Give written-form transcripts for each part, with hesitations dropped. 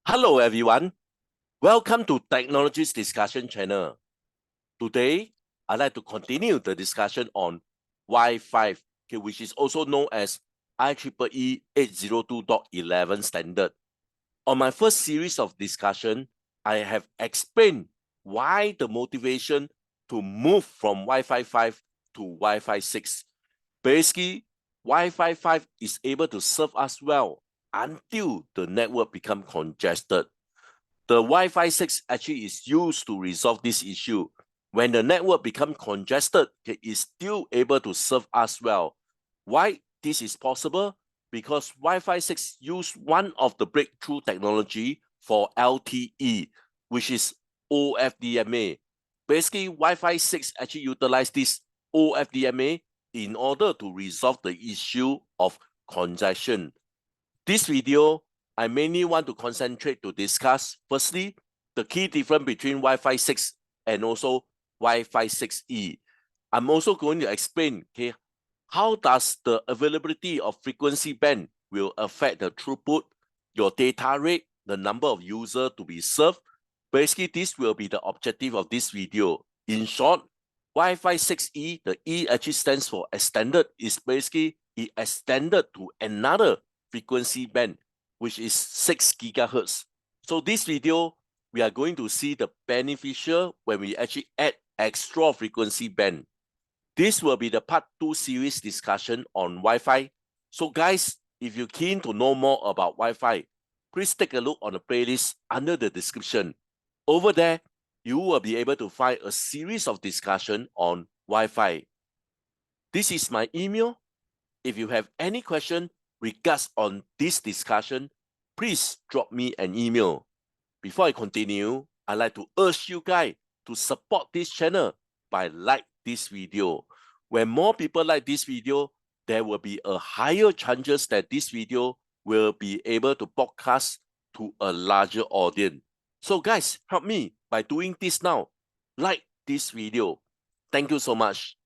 Hello everyone, welcome to Technologies Discussion Channel. Today, I'd like to continue the discussion on Wi-Fi, which is also known as IEEE 802.11 standard. On my first series of discussion, I have explained why the motivation to move from Wi-Fi 5 to Wi-Fi 6. Basically, Wi-Fi 5 is able to serve us well until the network becomes congested. The Wi-Fi 6 actually is used to resolve this issue. When the network becomes congested, it is still able to serve us well. Why this is possible? Because Wi-Fi 6 use one of the breakthrough technology for LTE, which is OFDMA. Basically, Wi-Fi 6 actually utilize this OFDMA in order to resolve the issue of congestion. This video, I mainly want to concentrate to discuss, firstly, the key difference between Wi-Fi 6 and also Wi-Fi 6E. I'm also going to explain, how does the availability of frequency band will affect the throughput, your data rate, the number of users to be served. Basically, this will be the objective of this video. In short, Wi-Fi 6E, the E actually stands for extended, is basically it extended to another frequency band, which is 6 gigahertz. So this video, we are going to see the beneficial when we actually add extra frequency band. This will be the part 2 series discussion on Wi-Fi. So guys, if you're keen to know more about Wi-Fi, please take a look on the playlist under the description. Over there, you will be able to find a series of discussion on Wi-Fi. This is my email. If you have any question regards on this discussion, please drop me an email. Before I continue, I'd like to urge you guys to support this channel by like this video. When more people like this video, there will be a higher chances that this video will be able to broadcast to a larger audience. So guys, help me by doing this now. Like this video. Thank you so much.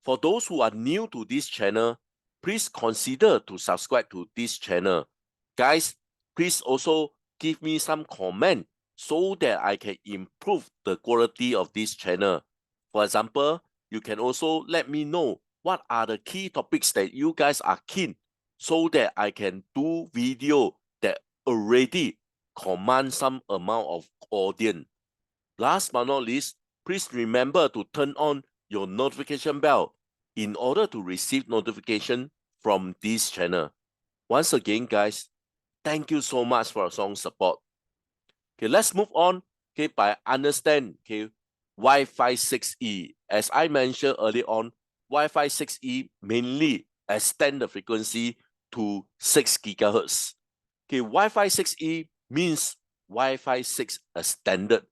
For those who are new to this channel, please consider to subscribe to this channel. Guys, please also give me some comment so that I can improve the quality of this channel. For example, you can also let me know what are the key topics that you guys are keen so that I can do video that already command some amount of audience. Last but not least, please remember to turn on your notification bell in order to receive notification from this channel. Once again, guys, thank you so much for your strong support. Okay, let's move on by understand Wi-Fi 6E. As I mentioned earlier on, Wi-Fi 6E mainly extend the frequency to 6 gigahertz. Wi-Fi 6E means Wi-Fi 6 extended.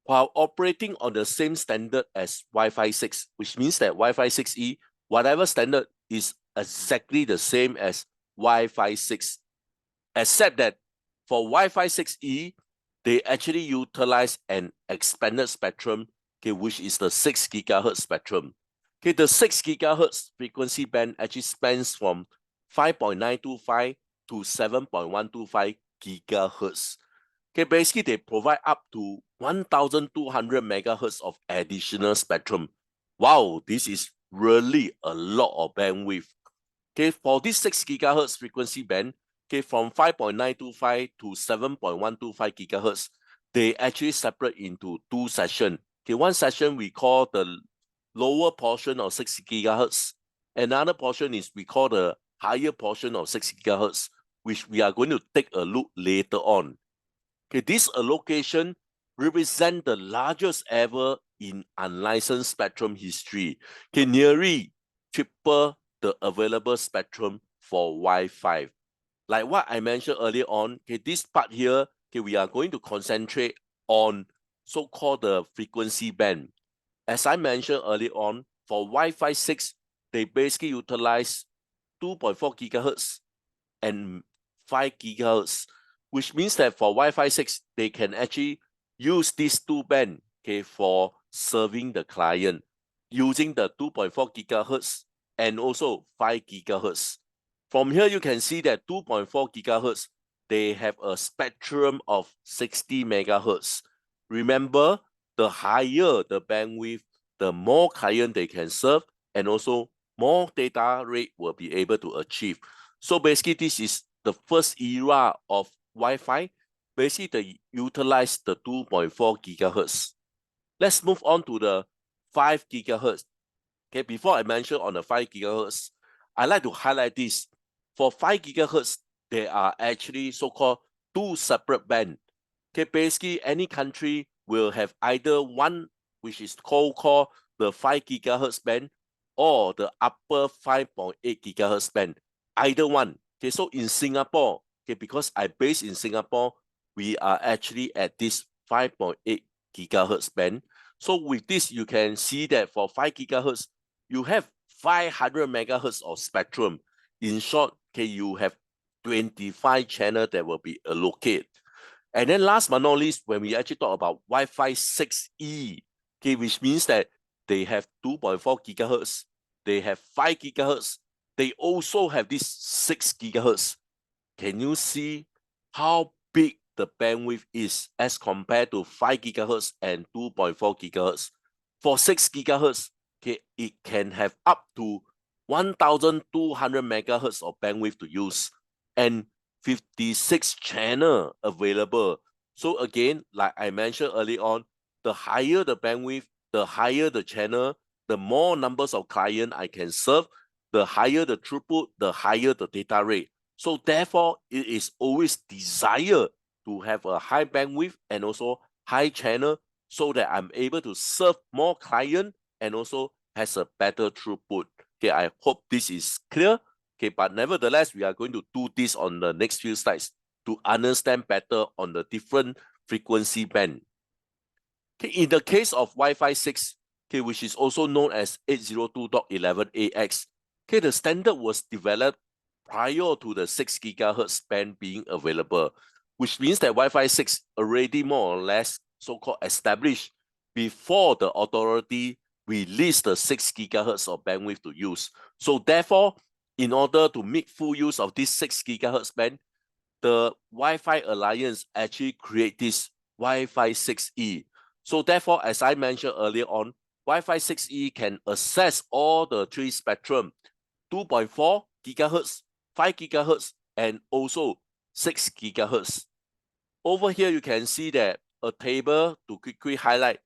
While operating on the same standard as Wi-Fi 6, which means that Wi-Fi 6E, whatever standard is exactly the same as Wi-Fi 6, except that for Wi-Fi 6E, they actually utilize an expanded spectrum, which is the 6 gigahertz spectrum. The 6 gigahertz frequency band actually spans from 5.925 to 7.125 gigahertz. Basically, they provide up to 1,200 megahertz of additional spectrum. Wow, this is really a lot of bandwidth. For this 6 gigahertz frequency band, from 5.925 to 7.125 gigahertz, they actually separate into two sessions. One session we call the lower portion of 6 gigahertz. Another portion is we call the higher portion of 6 gigahertz, which we are going to take a look later on. This allocation represents the largest ever in unlicensed spectrum history, nearly triple the available spectrum for Wi-Fi. Like what I mentioned earlier on, this part here, we are going to concentrate on so-called the frequency band. As I mentioned earlier on, for Wi-Fi 6, they basically utilize 2.4 gigahertz and 5 gigahertz, which means that for Wi-Fi 6, they can actually use these two band for serving the client using the 2.4 gigahertz and also 5 gigahertz. From here, you can see that 2.4 gigahertz, they have a spectrum of 60 megahertz. Remember, the higher the bandwidth, the more client they can serve, and also more data rate will be able to achieve. So basically, this is the first era of Wi-Fi. Basically, they utilize the 2.4 gigahertz. Let's move on to the 5 gigahertz. Okay, before I mention on the 5 gigahertz, I like to highlight this. For 5 gigahertz, there are actually so-called two separate bands. Okay, basically any country will have either one, which is called the 5 gigahertz band, or the upper 5.8 gigahertz band. Either one. Okay, so in Singapore, okay, because I based in Singapore, we are actually at this 5.8 gigahertz band. So with this, you can see that for 5 gigahertz, you have 500 megahertz of spectrum. In short, okay, you have 25 channels that will be allocated. And then last but not least, when we actually talk about Wi-Fi 6E, okay, which means that they have 2.4 gigahertz, they have 5 gigahertz, they also have this 6 gigahertz. Can you see how big the bandwidth is as compared to 5 gigahertz and 2.4 gigahertz? For 6 gigahertz, okay, it can have up to 1,200 megahertz of bandwidth to use and 56 channel available. So again, like I mentioned early on, the higher the bandwidth, the higher the channel, the more numbers of clients I can serve, the higher the throughput, the higher the data rate. So therefore, it is always desired to have a high bandwidth and also high channel so that I'm able to serve more clients and also has a better throughput. Okay, I hope this is clear. Okay, but nevertheless, we are going to do this on the next few slides to understand better on the different frequency band. Okay, in the case of Wi-Fi 6, okay, which is also known as 802.11ax, okay, the standard was developed prior to the 6 gigahertz band being available, which means that Wi-Fi 6 already more or less so-called established before the authority released the 6 gigahertz of bandwidth to use. So therefore, in order to make full use of this 6 gigahertz band, the Wi-Fi Alliance actually create this Wi-Fi 6E. So therefore, as I mentioned earlier on, Wi-Fi 6E can access all the three spectrum, 2.4 gigahertz, 5 gigahertz, and also 6 gigahertz. Over here, you can see that a table to quickly highlight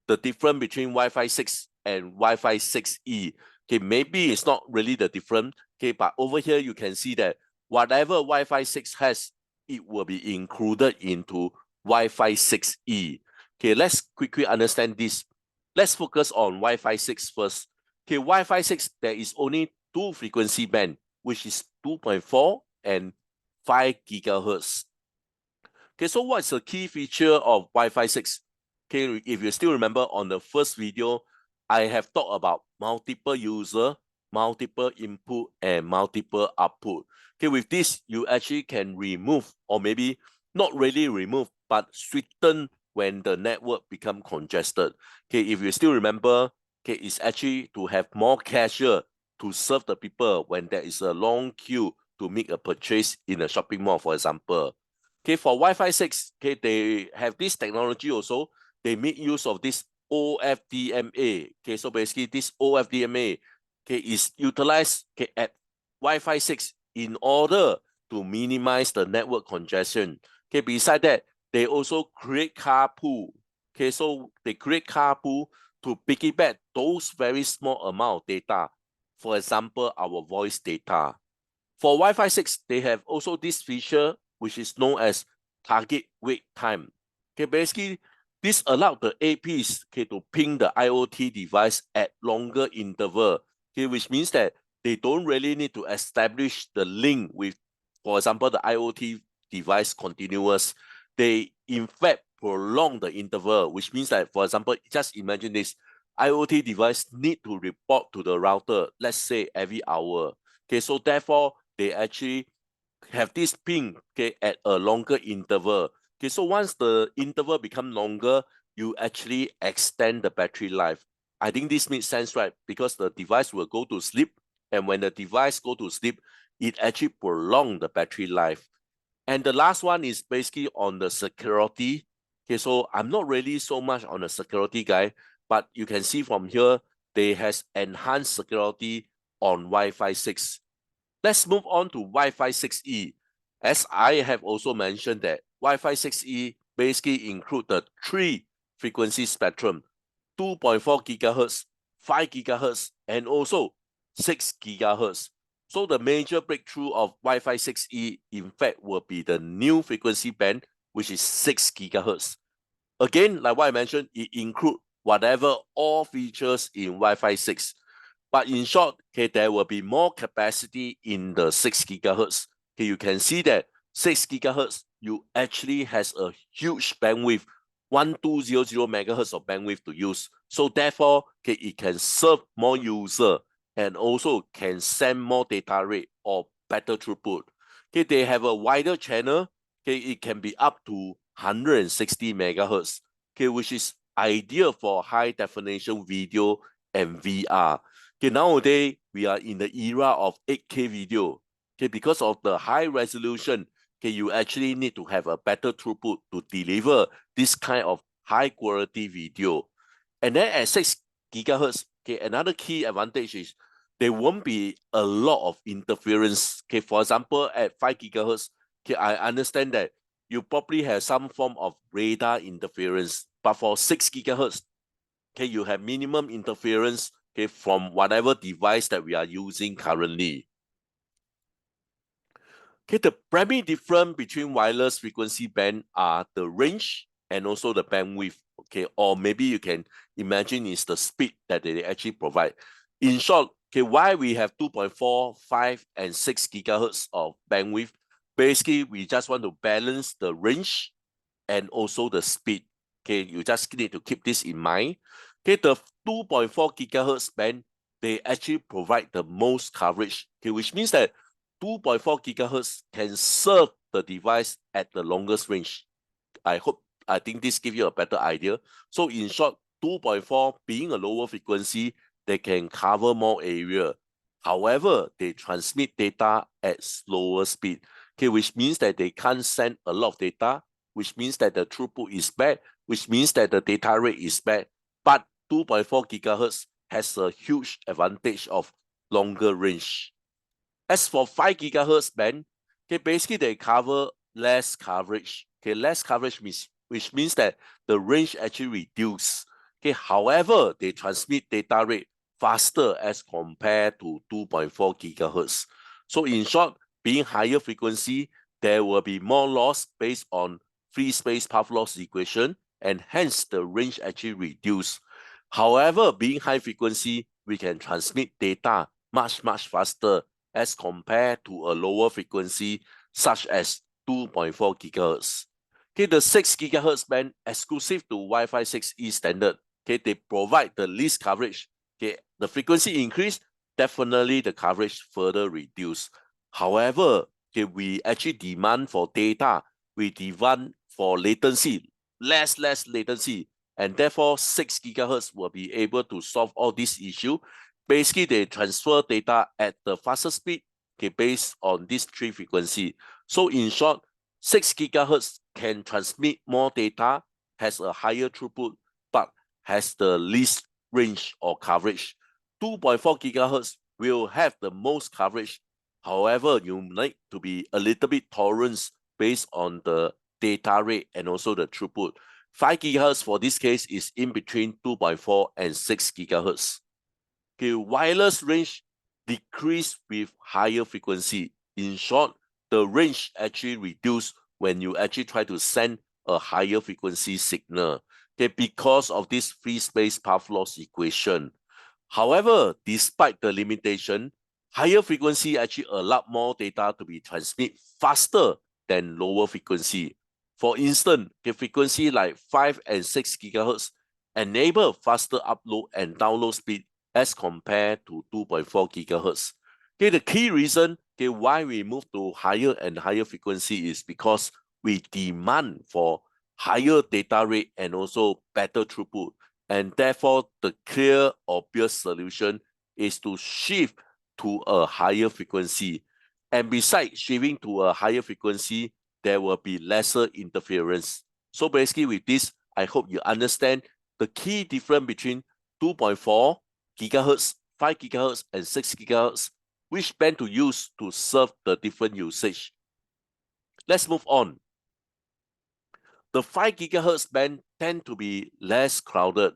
the difference between Wi-Fi 6 and Wi-Fi 6E. Okay, maybe it's not really the difference, okay, but over here you can see that whatever Wi-Fi 6 has, it will be included into Wi-Fi 6E. Okay, let's quickly understand this. Let's focus on Wi-Fi 6 first. Okay, Wi-Fi 6, there is only two frequency band, which is 2.4 and 5 gigahertz. Okay, so what's the key feature of Wi-Fi 6? Okay, if you still remember on the first video, I have talked about multiple user, multiple input, and multiple output. Okay, with this, you actually can remove, or maybe not really remove, but sweeten when the network become congested. Okay, if you still remember, okay, it's actually to have more cashier to serve the people when there is a long queue to make a purchase in a shopping mall, for example. Okay, for Wi-Fi 6, okay, they have this technology also. They make use of this OFDMA. Okay, so basically this OFDMA, okay, is utilized, okay, at Wi-Fi 6 in order to minimize the network congestion. Okay, beside that, they also create carpool. Okay, so they create carpool to piggyback those very small amount of data. For example, our voice data. For Wi-Fi 6, they have also this feature which is known as target wait time. Okay, basically, this allows the APs, okay, to ping the IoT device at longer interval, okay, which means that they don't really need to establish the link with, for example, the IoT device continuous. They, in fact, prolong the interval, which means that, for example, just imagine this, IoT device need to report to the router, let's say every hour. Okay, so therefore, they actually have this ping, okay, at a longer interval. Okay, so once the interval become longer, you actually extend the battery life. I think this makes sense, right? Because the device will go to sleep, and when the device go to sleep, it actually prolong the battery life. And the last one is basically on the security. Okay, so I'm not really so much on the security guy, but you can see from here, they has enhanced security on Wi-Fi 6. Let's move on to Wi-Fi 6E. As I have also mentioned that Wi-Fi 6E basically include the 3 frequency spectrum, 2.4 gigahertz, 5 gigahertz, and also 6 gigahertz. So the major breakthrough of Wi-Fi 6E, in fact, will be the new frequency band, which is 6 gigahertz. Again, like what I mentioned, it includes whatever all features in Wi-Fi 6. But in short, okay, there will be more capacity in the 6 gigahertz. Okay, you can see that 6 gigahertz, you actually has a huge bandwidth, 1200 megahertz of bandwidth to use. So therefore, okay, it can serve more user and also can send more data rate or better throughput. Okay, they have a wider channel. Okay, it can be up to 160 megahertz. Okay, which is ideal for high definition video and VR. Okay, nowadays we are in the era of 8K video. Okay, because of the high resolution, okay, you actually need to have a better throughput to deliver this kind of high quality video. And then at 6 gigahertz, okay, another key advantage is there won't be a lot of interference. Okay, for example, at 5 gigahertz, okay, I understand that you probably have some form of radar interference, but for 6 gigahertz, okay, you have minimum interference, okay, from whatever device that we are using currently. Okay, the primary difference between wireless frequency band are the range and also the bandwidth, okay, or maybe you can imagine is the speed that they actually provide. In short, okay, why we have 2.4, 5, and 6 gigahertz of bandwidth, basically we just want to balance the range and also the speed. Okay, you just need to keep this in mind. Okay, the 2.4 gigahertz band, they actually provide the most coverage, okay, which means that 2.4 gigahertz can serve the device at the longest range. I think this gives you a better idea. So in short, 2.4 being a lower frequency, they can cover more area. However, they transmit data at slower speed, okay, which means that they can't send a lot of data, which means that the throughput is bad, which means that the data rate is bad. But 2.4 gigahertz has a huge advantage of longer range. As for 5 gigahertz band, okay, basically they cover less coverage. Okay, less coverage which means that the range actually reduce. Okay, however, they transmit data rate faster as compared to 2.4 gigahertz. So in short, being higher frequency, there will be more loss based on free space path loss equation, and hence the range actually reduce. However, being high frequency, we can transmit data much faster as compared to a lower frequency such as 2.4 gigahertz. Okay, the 6 gigahertz band exclusive to Wi-Fi 6E standard. Okay, they provide the least coverage. Okay, the frequency increase, definitely the coverage further reduce. However, okay, we actually demand for data, we demand for latency, less latency, and therefore 6 gigahertz will be able to solve all these issues. Basically, they transfer data at the faster speed, okay, based on these 3 frequency. So in short, 6 gigahertz can transmit more data, has a higher throughput, but has the least range or coverage. 2.4 gigahertz will have the most coverage. However, you need to be a little bit tolerant based on the data rate and also the throughput. 5 gigahertz for this case is in between 2.4 and 6 gigahertz. Okay, wireless range decrease with higher frequency. In short, the range actually reduce when you actually try to send a higher frequency signal, okay, because of this free space path loss equation. However, despite the limitation, higher frequency actually allow more data to be transmitted faster than lower frequency. For instance, the frequency like 5 and 6 gigahertz enable faster upload and download speed as compared to 2.4 gigahertz. Okay, the key reason, okay, why we move to higher and higher frequency is because we demand for higher data rate and also better throughput. And therefore, the clear, obvious solution is to shift to a higher frequency. And besides shifting to a higher frequency, there will be lesser interference. So basically with this, I hope you understand the key difference between 2.4 gigahertz, 5 gigahertz, and 6 gigahertz, which band to use to serve the different usage. Let's move on. The 5 gigahertz band tend to be less crowded,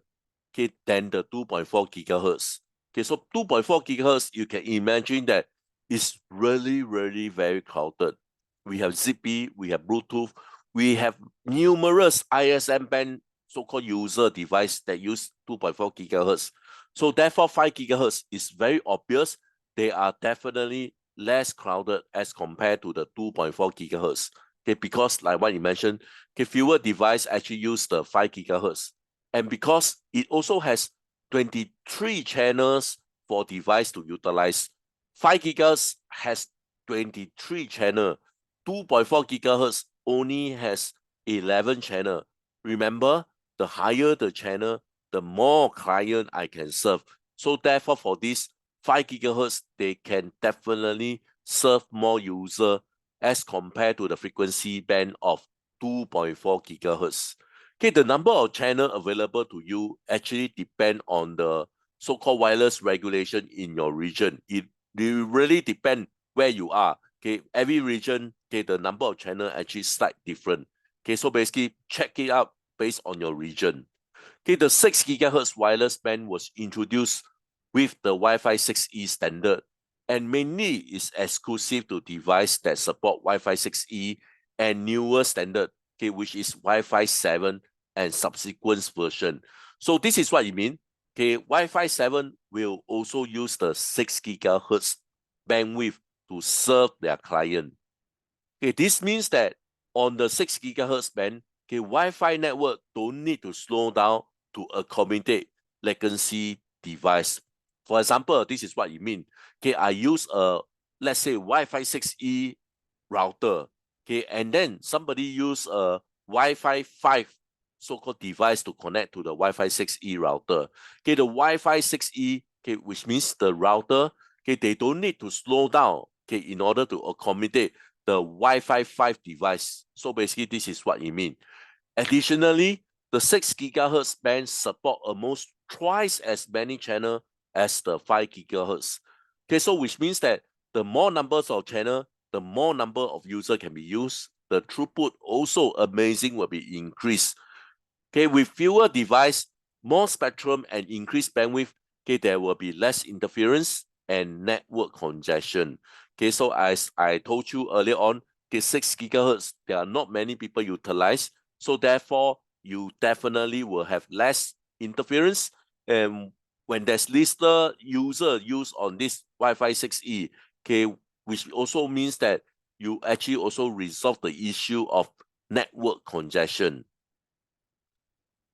okay, than the 2.4 gigahertz. Okay, so 2.4 gigahertz, you can imagine that it's really, really very crowded. We have Zigbee, we have Bluetooth, we have numerous ISM band so-called user device that use 2.4 gigahertz. So therefore, 5 gigahertz is very obvious. They are definitely less crowded as compared to the 2.4 gigahertz. Okay, because like what you mentioned, okay, fewer devices actually use the 5 gigahertz. And because it also has 23 channels for device to utilize, 5 gigahertz has 23 channels. 2.4 gigahertz only has 11 channels. Remember, the higher the channel, the more client I can serve. So therefore, for this 5 gigahertz, they can definitely serve more user as compared to the frequency band of 2.4 gigahertz. Okay, the number of channel available to you actually depend on the so-called wireless regulation in your region. It really depend where you are. Okay, every region, okay, the number of channel actually slightly different. Okay, so basically check it out based on your region. Okay, the 6 gigahertz wireless band was introduced with the Wi-Fi 6E standard and mainly is exclusive to devices that support Wi-Fi 6E and newer standard, okay, which is Wi-Fi 7 and subsequent version. So this is what it means. Okay, Wi-Fi 7 will also use the 6 gigahertz bandwidth to serve their client. Okay, this means that on the 6 gigahertz band, okay, Wi-Fi network don't need to slow down to accommodate latency device. For example, this is what it means. Okay, I use a, let's say, Wi-Fi 6E router, okay, and then somebody use a Wi-Fi 5 so-called device to connect to the Wi-Fi 6E router. Okay, the Wi-Fi 6E, okay, which means the router, okay, they don't need to slow down, okay, in order to accommodate the Wi-Fi 5 device. So basically, this is what it means. Additionally, the 6 gigahertz band support almost twice as many channels as the 5 gigahertz. Okay, so which means that the more numbers of channel, the more number of user can be used. The throughput also amazing will be increased. Okay, with fewer device, more spectrum and increased bandwidth, okay, there will be less interference and network congestion. Okay, so as I told you earlier on, okay, 6 gigahertz, there are not many people utilize. So therefore, you definitely will have less interference. And when there's lesser user use on this Wi-Fi 6E, okay, which also means that you actually also resolve the issue of network congestion.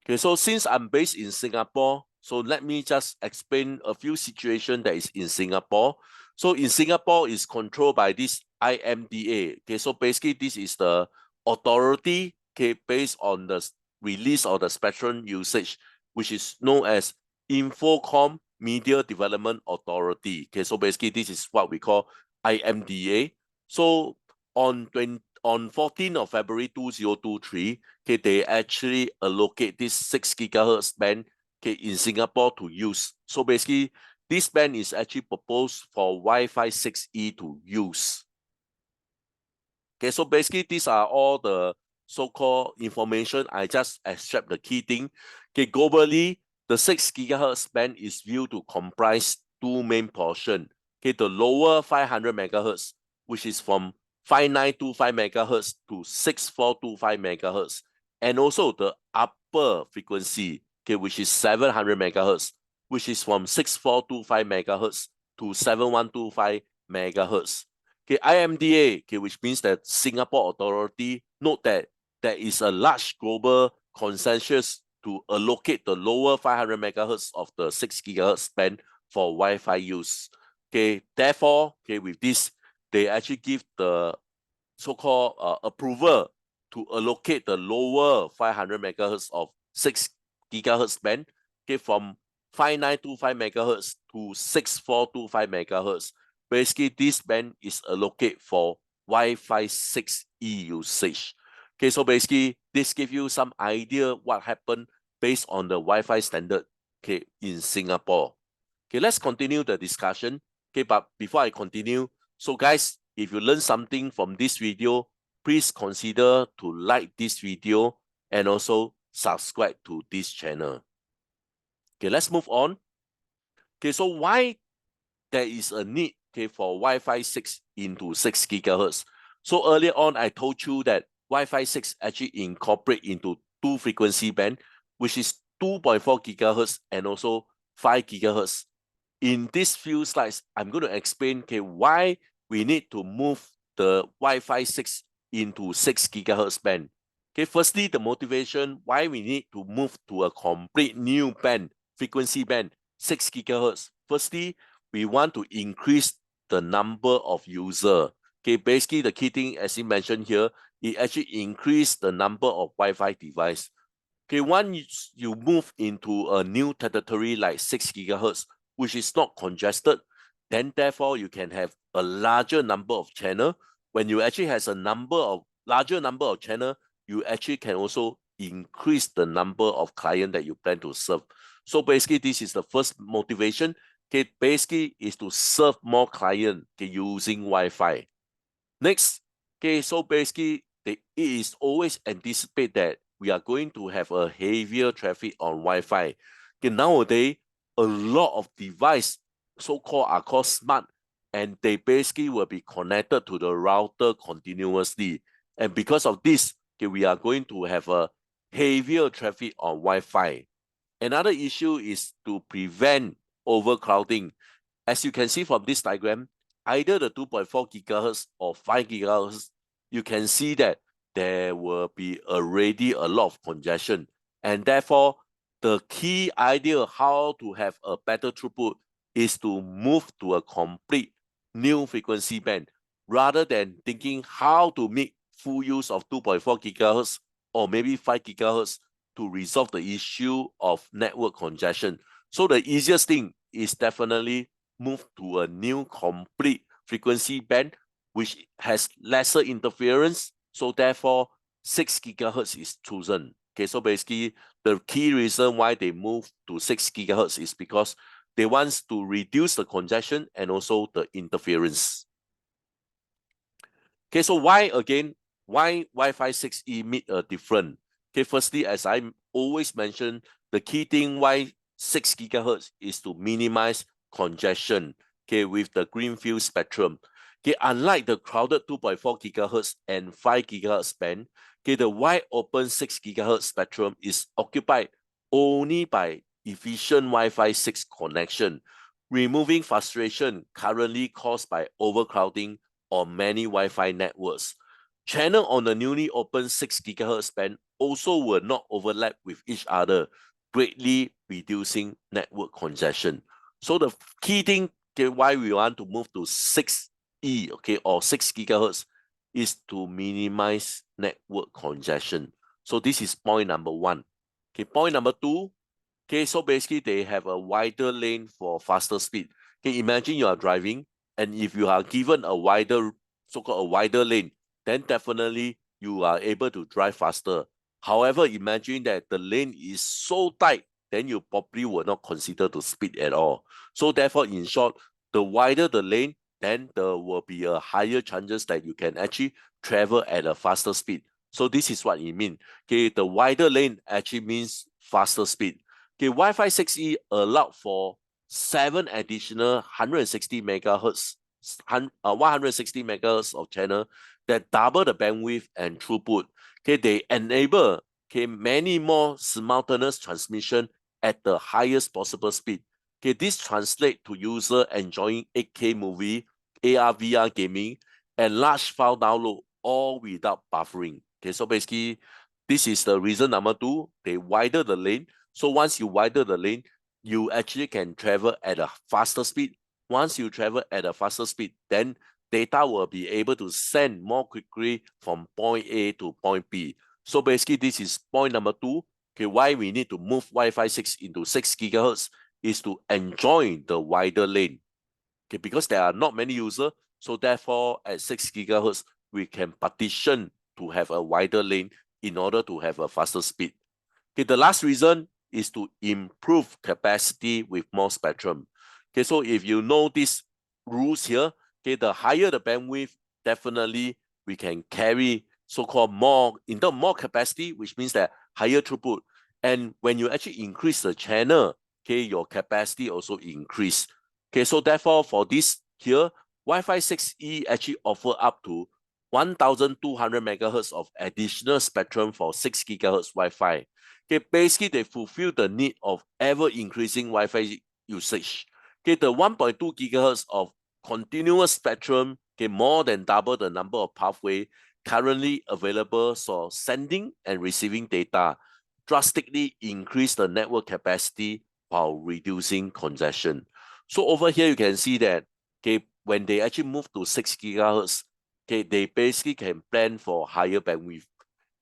Okay, so since I'm based in Singapore, so let me just explain a few situations that is in Singapore. So in Singapore, is controlled by this IMDA. Okay, so basically this is the authority, okay, based on the release of the spectrum usage, which is known as Infocom Media Development Authority. Okay, so basically this is what we call IMDA. So on 14th of February 2023, okay, they actually allocate this 6 gigahertz band, okay, in Singapore to use. So basically, this band is actually proposed for Wi-Fi 6E to use. Okay, so basically, these are all the so-called information. I just extract the key thing. Okay, globally, the 6 gigahertz band is viewed to comprise two main portions. Okay, the lower 500 megahertz, which is from 5925 megahertz to 6425 megahertz, and also the upper frequency, okay, which is 700 megahertz, which is from 6425 megahertz to 7125 megahertz. Okay, IMDA, okay, which means that Singapore Authority note that there is a large global consensus to allocate the lower 500 megahertz of the 6 gigahertz band for Wi-Fi use. Okay, therefore, okay, with this, they actually give the so-called approval to allocate the lower 500 megahertz of 6 gigahertz band, okay, from 5925 megahertz to 6425 megahertz. Basically, this band is allocated for Wi-Fi 6 usage. Okay, so basically this gives you some idea what happened based on the Wi-Fi standard, okay, in Singapore. Okay, let's continue the discussion. Okay, but before I continue, so guys, if you learn something from this video, please consider to like this video and also subscribe to this channel. Okay, let's move on. Okay, so why there is a need, okay, for Wi-Fi 6 into 6 gigahertz? So earlier on, I told you that Wi-Fi 6 actually incorporate into two frequency band, which is 2.4 gigahertz and also 5 gigahertz. In these few slides, I'm going to explain, okay, why we need to move the Wi-Fi 6 into 6 gigahertz band. Okay, firstly, the motivation why we need to move to a complete new band, frequency band, 6 gigahertz. Firstly, we want to increase the number of users. Okay, basically the key thing, as you mentioned here, it actually increase the number of Wi-Fi device. Okay, once you move into a new territory like 6 gigahertz, which is not congested, then therefore you can have a larger number of channel. When you actually has a larger number of channel, you actually can also increase the number of client that you plan to serve. So basically, this is the first motivation. Okay, basically is to serve more client, okay, using Wi-Fi. Next, okay, so basically it is always anticipate that we are going to have a heavier traffic on Wi-Fi. Okay, nowadays, a lot of device, so-called are called smart, and they basically will be connected to the router continuously. And because of this, okay, we are going to have a heavier traffic on Wi-Fi. Another issue is to prevent overcrowding. As you can see from this diagram, either the 2.4 gigahertz or 5 gigahertz, you can see that there will be already a lot of congestion. And therefore, the key idea how to have a better throughput is to move to a complete new frequency band rather than thinking how to make full use of 2.4 gigahertz or maybe 5 gigahertz to resolve the issue of network congestion. So the easiest thing is definitely move to a new complete frequency band which has lesser interference. So therefore, 6 gigahertz is chosen. Okay, so basically the key reason why they move to 6 gigahertz is because they want to reduce the congestion and also the interference. Okay, so why Wi-Fi 6E meet a different? Okay, firstly, as I always mention, the key thing why 6 gigahertz is to minimize congestion, okay, with the greenfield spectrum. Okay, unlike the crowded 2.4 gigahertz and 5 gigahertz band, okay, the wide open 6 gigahertz spectrum is occupied only by efficient Wi-Fi 6 connection, removing frustration currently caused by overcrowding on many Wi-Fi networks. Channel on the newly opened 6 gigahertz band also will not overlap with each other, greatly reducing network congestion. So the key thing, okay, why we want to move to 6E, okay, or 6 gigahertz is to minimize network congestion. So this is point number one. Okay, point number two, okay, so basically they have a wider lane for faster speed. Okay, imagine you are driving and if you are given a wider, so-called a wider lane, then definitely you are able to drive faster. However, imagine that the lane is so tight, then you probably will not consider to speed at all. So therefore, in short, the wider the lane, then there will be a higher chances that you can actually travel at a faster speed. So this is what it means. Okay, the wider lane actually means faster speed. Okay, Wi-Fi 6E allowed for 7 additional 160 megahertz 160 megahertz of channel that double the bandwidth and throughput. Okay, they enable, okay, many more simultaneous transmission at the highest possible speed. Okay, this translates to user enjoying 8K movie, AR, VR gaming, and large file download all without buffering. Okay, so basically, this is the reason number two, they widen the lane. So once you widen the lane, you actually can travel at a faster speed. Once you travel at a faster speed, then data will be able to send more quickly from point A to point B. So basically, this is point number two. Okay, why we need to move Wi-Fi 6 into 6 gigahertz is to enjoy the wider lane. Okay, because there are not many users, so therefore at 6 gigahertz, we can partition to have a wider lane in order to have a faster speed. Okay, the last reason is to improve capacity with more spectrum. Okay, so if you know these rules here, okay, the higher the bandwidth, definitely we can carry so-called more, in terms of more capacity, which means that higher throughput. And when you actually increase the channel, okay, your capacity also increase. Okay, so therefore for this here, Wi-Fi 6E actually offer up to 1,200 megahertz of additional spectrum for 6 gigahertz Wi-Fi. Okay, basically they fulfill the need of ever-increasing Wi-Fi usage. Okay, the 1.2 gigahertz of continuous spectrum, okay, more than double the number of pathway currently available for sending and receiving data, drastically increase the network capacity while reducing congestion. So over here, you can see that, okay, when they actually move to 6 gigahertz, okay, they basically can plan for higher bandwidth.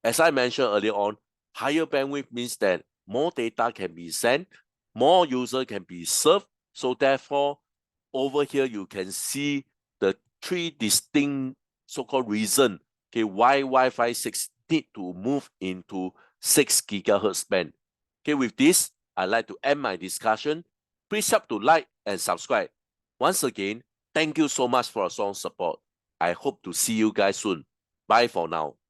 As I mentioned earlier on, higher bandwidth means that more data can be sent, more user can be served. So therefore, over here, you can see the three distinct so-called reason, okay, why Wi-Fi 6 need to move into 6 gigahertz band. Okay, with this, I'd like to end my discussion. Please help to like and subscribe. Once again, thank you so much for your strong support. I hope to see you guys soon. Bye for now.